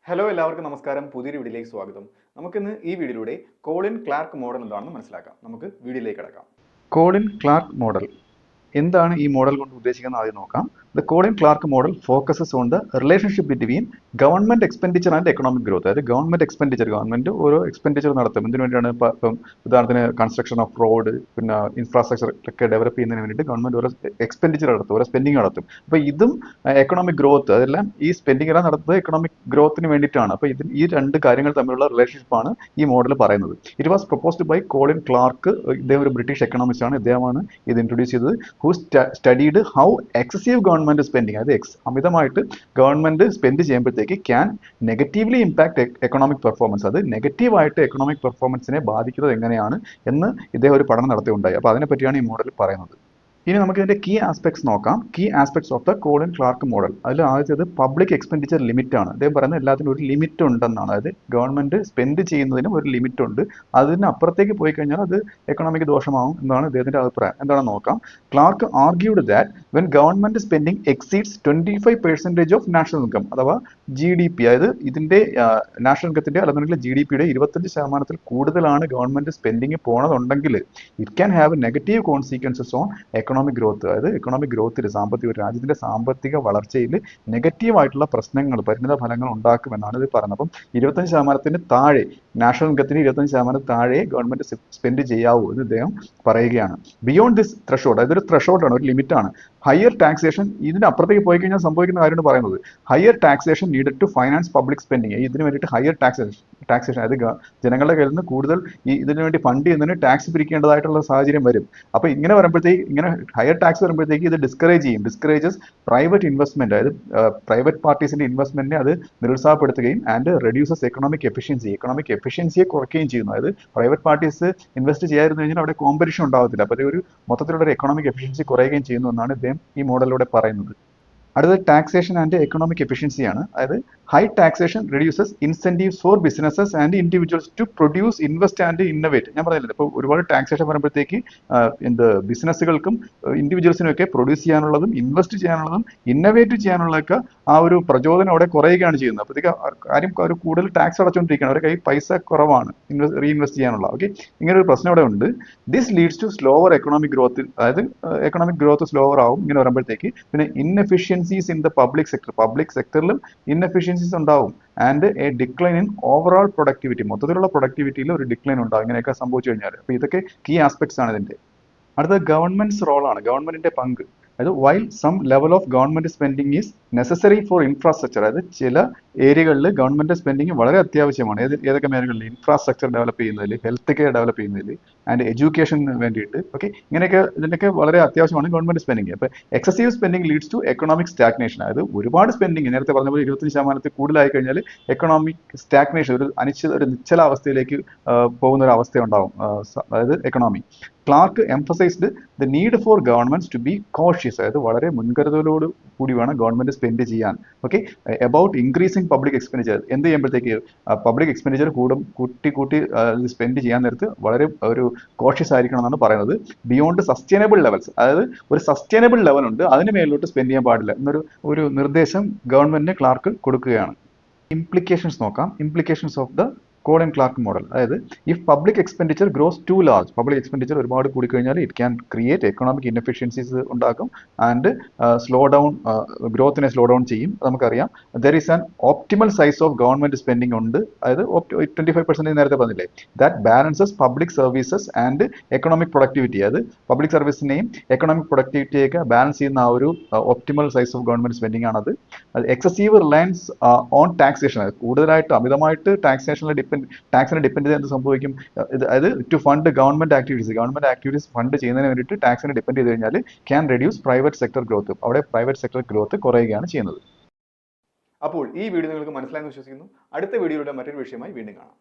Hello എല്ലാവർക്കും നമസ്കാരം. പുതിയൊരു വീഡിയോയിലേക്ക് സ്വാഗതം. നമുക്കിന്ന് ഈ വീഡിയോയിലൂടെ കോളിൻ ക്ലാർക്ക് മോഡൽ എന്താണെന്ന് മനസ്സിലാക്കാം. നമുക്ക് വീഡിയോയിലേക്ക് കടക്കാം. കോളിൻ ക്ലാർക്ക് മോഡൽ എന്താണ് ഈ മോഡൽ കൊണ്ട് ഉദ്ദേശിക്കുന്നത് ആദ്യം നോക്കാം. The Colin Clark model focuses on the relationship between government expenditure and economic growth. അതായത് ഗവൺമെന്റ് ഓരോ എക്സ്പെൻഡിച്ചർ നടത്തും. എന്തിനു വേണ്ടിയാണ്? ഇപ്പം ഉദാഹരണത്തിന് കൺസ്ട്രക്ഷൻ ഓഫ് റോഡ്, പിന്നെ ഇൻഫ്രാസ്ട്രക്ചർ ഒക്കെ ഡെവലപ്പ് ചെയ്യുന്നതിന് വേണ്ടിയിട്ട് ഗവൺമെന്റ് ഓരോ എക്സ്പെൻഡിച്ചർ നടത്തും, ഓരോ സ്പെൻഡിങ് നടത്തും. അപ്പോൾ ഇതും എക്കണോമിക് ഗ്രോത്ത്, അതെല്ലാം ഈ സ്പെൻഡിങ് എല്ലാം നടത്തുന്നത് എക്കണോമിക് ഗ്രോത്തിന് വേണ്ടിയിട്ടാണ്. അപ്പോൾ ഈ രണ്ട് കാര്യങ്ങൾ തമ്മിലുള്ള റിലേഷൻഷിപ്പാണ് ഈ മോഡൽ പറയുന്നത്. It was proposed by Colin Clark. ഇദ്ദേഹം ഒരു ബ്രിട്ടീഷ് എക്കണോമിസ്റ്റ് ആണ്. ഇദ്ദേഹമാണ് ഇത് ഇൻട്രൊഡ്യൂസ് ചെയ്തത്. Who studied how excessive government spending, അതായത് അമിതമായിട്ട് ഗവൺമെന്റ് സ്പെൻഡ് ചെയ്യുമ്പോഴത്തേക്ക് can negatively impact economic performance, അത് നെഗറ്റീവായിട്ട് എക്കണോമിക് പെർഫോമൻസിനെ ബാധിക്കുന്നത് എങ്ങനെയാണ് എന്ന് ഇദ്ദേഹം ഒരു പഠനം നടത്തിയുണ്ടായി. അപ്പോൾ അതിനെപ്പറ്റിയാണ് ഈ മോഡൽ പറയുന്നത്. ഇനി നമുക്ക് ഇതിന്റെ കീ ആസ്പെക്ട്സ് നോക്കാം. Key aspects of the Colin Clark model. അതിൽ ആദ്യത്തേത് പബ്ലിക് എക്സ്പെൻഡിച്ചർ ലിമിറ്റ് ആണ്. അദ്ദേഹം പറയുന്നത് എല്ലാത്തിനും ഒരു ലിമിറ്റ് ഉണ്ടെന്നാണ്. അതായത് ഗവൺമെന്റ് സ്പെൻഡ് ചെയ്യുന്നതിന് ഒരു ലിമിറ്റ് ഉണ്ട്, അതിനപ്പുറത്തേക്ക് പോയി കഴിഞ്ഞാൽ അത് എക്കണോമിക് ദോഷമാവും എന്നാണ് അദ്ദേഹത്തിന്റെ അഭിപ്രായം. എന്താണെന്ന് നോക്കാം. Clark argued that when government spending exceeds 25% of national income, അഥവാ GDP, അതായത് ഇതിന്റെ നാഷണൽ ഇൻകത്തിന്റെ അല്ലെങ്കിൽ GDP-യുടെ 25% കൂടുതലാണ് ഗവൺമെന്റ് സ്പെൻഡിങ് പോണതുണ്ടെങ്കിൽ it can have negative consequences on economic growth. അതായത് എക്കണോമിക് ഗ്രോത്തിൽ ഒരു രാജ്യത്തിന്റെ സാമ്പത്തിക വളർച്ചയിൽ നെഗറ്റീവായിട്ടുള്ള പ്രശ്നങ്ങൾ, പരിണിത ഫലങ്ങൾ ഉണ്ടാക്കുമെന്നാണ് ഇത് പറയുന്നത്. അപ്പം 25% താഴെ, നാഷണൽ ഇൻകത്തിന് 25% താഴെ ഗവൺമെന്റ് സ്പെൻഡ് ചെയ്യാവൂ എന്ന് ഇദ്ദേഹം പറയുകയാണ്. ബിയോണ്ട് ദിസ് ത്രഷോൾഡ്, അതായത് ഒരു ത്രഷോൾഡാണ്, ഒരു ലിമിറ്റാണ്. ഹയർ ടാക്സേഷൻ, ഇതിന് അപ്പുറത്തേക്ക് പോയി കഴിഞ്ഞാൽ സംഭവിക്കുന്ന കാര്യമാണ് പറയുന്നത്. Higher taxation needed to finance public spending. ഇതിന് വേണ്ടിയിട്ട് ഹയർ ടാക്സേഷൻ, അതായത് ജനങ്ങളുടെ കയ്യിൽ നിന്ന് കൂടുതൽ ഇതിനു വേണ്ടി ഫണ്ട് ചെയ്യുന്നതിന് ടാക്സ് പിരിക്കേണ്ടതായിട്ടുള്ള സാഹചര്യം വരും. അപ്പോൾ ഇങ്ങനെ വരുമ്പോഴത്തേക്ക്, ഇങ്ങനെ ഹയർ ടാക്സ് വരുമ്പോഴത്തേക്ക് ഇത് ഡിസ്കറേജസ് പ്രൈവറ്റ് ഇൻവെസ്റ്റ്മെന്റ്, അതായത് പ്രൈവറ്റ് പാർട്ടീസിന്റെ ഇൻവെസ്റ്റ്മെന്റിനെ അത് നിരുത്സാഹപ്പെടുത്തുകയും ആൻഡ് റെഡ്യൂസസ് എക്കണോമിക് എഫിഷ്യൻസിയെ കുറയ്ക്കുകയും ചെയ്യുന്നു. അതായത് പ്രൈവറ്റ് പാർട്ടീസ് ഇൻവെസ്റ്റ് ചെയ്യാതിരുന്നു കഴിഞ്ഞാൽ അവിടെ കോമ്പറ്റീഷൻ ഉണ്ടാവത്തില്ല. അപ്പോൾ ഒരു മൊത്തത്തിലുള്ള ഒരു എക്കണോമിക് എഫിഷ്യൻസി കുറയുകയും ചെയ്യുന്നു എന്നാണ് ഇദ്ദേഹം ഈ മോഡലിലൂടെ പറയുന്നത്. അടുത്തത് ടാക്സേഷൻ ആൻഡ് എക്കണോമിക് എഫിഷ്യൻസിയാണ്. അതായത് high taxation reduces incentives for businesses and individuals to produce, invest and innovate. ഞാൻ പറഞ്ഞില്ല, ഇപ്പോൾ ഒരുപാട് ടാക്സേഷൻ വരുമ്പോഴത്തേക്ക് ബിസിനസ്സുകൾക്കും ഇൻഡിവിജ്വൽസിനും ഒക്കെ പ്രൊഡ്യൂസ് ചെയ്യാനുള്ളതും ഇൻവെസ്റ്റ് ചെയ്യാനുള്ളതും ഇന്നോവേറ്റ് ചെയ്യാനുള്ളതൊക്കെ ആ ഒരു പ്രചോദനം അവിടെ കുറയുകയാണ് ചെയ്യുന്നത്. അപ്പോഴത്തേക്ക് കാര്യം അവർ കൂടുതൽ ടാക്സ് അടച്ചുകൊണ്ടിരിക്കുകയാണ്, അവരുടെ കയ്യിൽ പൈസ കുറവാണ് റീഇൻവെസ്റ്റ് ചെയ്യാനുള്ള. ഓക്കെ, ഇങ്ങനെ ഒരു പ്രശ്നം ഇവിടെ ഉണ്ട്. This leads to slower economic growth, അതായത് എക്കണോമിക് ഗ്രോത്ത് സ്ലോവർ ആവും ഇങ്ങനെ വരുമ്പോഴത്തേക്ക്. പിന്നെ ഇൻഎഫിഷ്യൻസീസ് ഇൻ ദ പബ്ലിക് സെക്ടറിലും ഇൻഎഫിഷ്യൻസീസ് ഉണ്ടാവും. And a decline in overall productivity, മൊത്തത്തിലുള്ള പ്രൊഡക്ടിവിറ്റിയിൽ ഒരു ഡിക്ലൈൻ ഉണ്ടാവും ഇങ്ങനെയൊക്കെ സംഭവിച്ചു കഴിഞ്ഞാൽ. അപ്പോൾ ഇതൊക്കെ കീ ആസ്പെക്ട്സ് ആണ് ഇതിന്റെ. അടുത്തത് ഗവൺമെന്റ്സ് റോളാണ്, ഗവൺമെന്റിന്റെ പങ്ക്. അതായത് while some level of government spending is necessary for infrastructure, അതായത് ചില ഏരിയകളിൽ ഗവൺമെന്റ് സ്പെൻഡിങ് വളരെ അത്യാവശ്യമാണ്. ഏതൊക്കെ മേഖലകളിൽ? ഇൻഫ്രാസ്ട്രക്ചർ ഡെവലപ്പ് ചെയ്യുന്നതിൽ, ഹെൽത്ത് കെയർ ഡെവലപ്പ് ചെയ്യുന്നതിൽ ആൻഡ് എഡ്യൂക്കേഷന് വേണ്ടിയിട്ട്. ഓക്കെ, ഇങ്ങനെയൊക്കെ ഇതിനൊക്കെ വളരെ അത്യാവശ്യമാണ് ഗവൺമെന്റ് സ്പെൻഡിങ്. അപ്പോൾ excessive spending leads to economic stagnation, അതായത് ഒരുപാട് സ്പെൻഡിങ്, നേരത്തെ പറഞ്ഞ പോലെ 25% കൂടുതലായി കഴിഞ്ഞാൽ എക്കണോമിക് സ്റ്റാഗ്നേഷൻ, ഒരു നിശ്ചലാവസ്ഥയിലേക്ക് പോകുന്ന ഒരു അവസ്ഥ ഉണ്ടാവും, അതായത് economy. Clark emphasized the need for governments to be cautious, അതായത് വളരെ മുൻകരുതലോട് കൂടി വേണം ഗവൺമെന്റ് സ്പെൻഡ് ചെയ്യാൻ. Okay, about increasing public expenditure. എന്ത് ചെയ്യുമ്പോഴത്തേക്ക് പബ്ലിക് എക്സ്പെൻഡിച്ചർ കൂട്ടി സ്പെൻഡ് ചെയ്യാൻ നേരത്ത് വളരെ ഒരു കോഷ്യസ് ആയിരിക്കണം എന്നാണ് പറയുന്നത്. ബിയോണ്ട് സസ്റ്റൈനബിൾ ലെവൽസ്, അതായത് ഒരു സസ്റ്റൈനബിൾ ലെവൽ ഉണ്ട്, അതിന് മേലോട്ട് സ്പെൻഡ് ചെയ്യാൻ പാടില്ല എന്നൊരു നിർദ്ദേശം ഗവൺമെന്റിന് ക്ലാർക്ക് കൊടുക്കുകയാണ്. ഇംപ്ലിക്കേഷൻസ് നോക്കാം. Implications of the Colin Clark model. അതായത് if public expenditure grows to large, public expenditure ഒരുപാട് കൂടിക്കഴിഞ്ഞാൽ it can create economic inefficiencies ഉണ്ടാക്കും ആൻഡ് ഗ്രോത്തിനെ സ്ലോ ഡൗൺ ചെയ്യും. നമുക്കറിയാം. There is an optimal size of government spending ഉണ്ട്, അതായത് 25% നേരത്തെ പറഞ്ഞില്ലേ. That balances public services and economic productivity, അതായത് പബ്ലിക് സർവീസിനെയും എക്കണോമിക് പ്രൊഡക്ടിവിറ്റിയൊക്കെ ബാലൻസ് ചെയ്യുന്ന ആ ഒരു optimal size of government spending ആണത്. എക്സസീവ് റിലയൻസ് ഓൺ ടാക്സേഷൻ, കൂടുതലായിട്ട് അമിതമായിട്ട് ടാക്സിനെ ഡിപ്പെൻഡ് ചെയ്ത് എന്ത് സംഭവിക്കും? അതായത് to fund government activities fund ചെയ്യുന്നതിന് വേണ്ടിയിട്ട് ടാക്സിനെ ഡിപ്പെൻഡ് ചെയ്ത് കഴിഞ്ഞാൽ can reduce private sector growth, അവിടെ പ്രൈവറ്റ് സെക്ടർ ഗ്രോത്ത് കുറയുകയാണ് ചെയ്യുന്നത്. അപ്പോൾ ഈ വീഡിയോ നിങ്ങൾക്ക് മനസ്സിലായെന്ന് വിശ്വസിക്കുന്നു. അടുത്ത വീഡിയോയുടെ മറ്റൊരു വിഷയമായി വീണ്ടും കാണാം.